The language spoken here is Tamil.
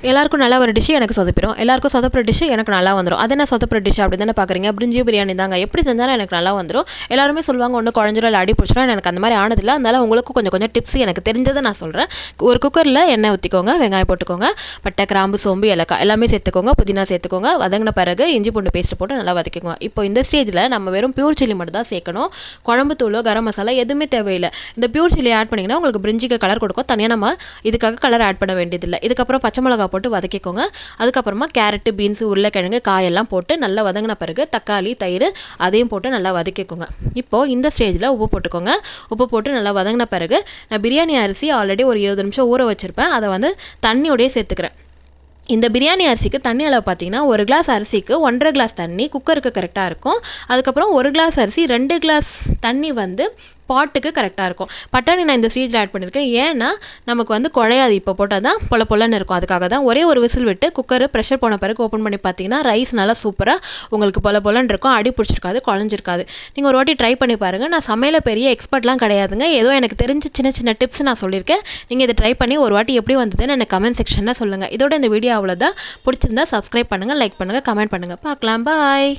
எல்லாருக்கும் நல்லா ஒரு டிஷ் எனக்கு சொதப்பிடும், எல்லாருக்கும் சொதப்புற டிஷ் எனக்கு நல்லா வந்துடும். அது என்ன சொதப்புற டிஷ் அப்படி தானே பார்க்குறீங்க? பிரிஞ்சி பிரியாணி தாங்க. எப்படி செஞ்சாலும் எனக்கு நல்லா வந்துடும். எல்லாருமே சொல்லுவாங்க ஒன்று குழஞ்சிரும் இல்லை அடி பிடிச்சிரும். எனக்கு அந்த மாதிரி ஆனதில்லை. அதனால உங்களுக்கும் கொஞ்சம் கொஞ்சம் டிப்ஸ் எனக்கு தெரிஞ்சதை நான் சொல்கிறேன். ஒரு குக்கரில் எண்ணெய் ஊற்றிக்கோங்க, வெங்காயம் போட்டுக்கோங்க, பட்டை கிராம்பு சோம்பு ஏலக்காய் எல்லாமே சேர்த்துக்கோங்க, புதினா சேர்த்துக்கோங்க. வதங்கின பிறகு இஞ்சி பூண்டு பேஸ்ட் போட்டு நல்லா வதக்கிக்கோங்க. இப்போ இந்த ஸ்டேஜில் நம்ம வெறும் பியூர் சில்லி மட்டும் தான் சேர்க்கணும். குழம்பு தூளோ கரம் மசாலா எதுவுமே தேவையில்லை. இந்த பியூர் சில்லி ஆட் பண்ணிங்கன்னா உங்களுக்கு பிரிஞ்சிக்கு கலர் கொடுக்கும். தனியாக நம்ம இதுக்காக கலர் ஆட் பண்ண வேண்டியதில்லை. இதுக்கப்புறம் பச்சை மிளகா போட்டு வதக்கிக்கோங்க. அதுக்கப்புறமா கேரட்டு பீன்ஸு உருளைக்கிழங்கு காயெல்லாம் போட்டு நல்லா வதங்கின பிறகு தக்காளி தயிர் அதையும் போட்டு நல்லா வதக்கிக்கோங்க. இப்போது இந்த ஸ்டேஜில் உப்பு போட்டுக்கோங்க. உப்பு போட்டு நல்லா வதங்கின பிறகு நான் பிரியாணி அரிசி ஆல்ரெடி ஒரு 20 நிமிஷம் ஊற வச்சுருப்பேன். அதை வந்து தண்ணியோடையே சேர்த்துக்கிறேன். இந்த பிரியாணி அரிசிக்கு தண்ணி அளவு பார்த்தீங்கன்னா 1 கிளாஸ் அரிசிக்கு 1.5 கிளாஸ் தண்ணி குக்கருக்கு கரெக்டாக இருக்கும். அதுக்கப்புறம் 1 கிளாஸ் அரிசி 2 கிளாஸ் தண்ணி வந்து பாட்டுக்கு கரெக்டாக இருக்கும். பட்டாணி நான் இந்த ஸ்டேஜில் ஆட் பண்ணியிருக்கேன். ஏன்னா நமக்கு வந்து குழையாது, இப்போ போட்டால் தான் பொலன்னு இருக்கும். அதுக்காக தான் ஒரே ஒரு விசில் விட்டு குக்கர் ப்ரெஷர் போன பிறகு ஓப்பன் பண்ணி பார்த்தீங்கன்னா ரைஸ் நல்லா சூப்பராக உங்களுக்கு பொலன்னு இருக்கும். அடி பிடிச்சிருக்காது, குழஞ்சிருக்காது. நீங்கள் ஒரு வாட்டி ட்ரை பண்ணி பாருங்கள். நான் சமையல பெரிய எக்ஸ்பர்ட்லாம் கிடையாதுங்க. ஏதோ எனக்கு தெரிஞ்ச சின்ன சின்ன டிப்ஸ் நான் சொல்லியிருக்கேன். நீங்கள் இதை ட்ரை பண்ணி ஒரு வாட்டி எப்படி வந்ததுன்னு எனக்கு கமெண்ட் செக்ஷனில் சொல்லுங்கள். இதோட இந்த வீடியோ அவ்வளோதான். பிடிச்சிருந்தா சப்ஸ்கிரைப் பண்ணுங்கள், லைக் பண்ணுங்கள், கமெண்ட் பண்ணுங்கள். பார்க்கலாம். பாய்.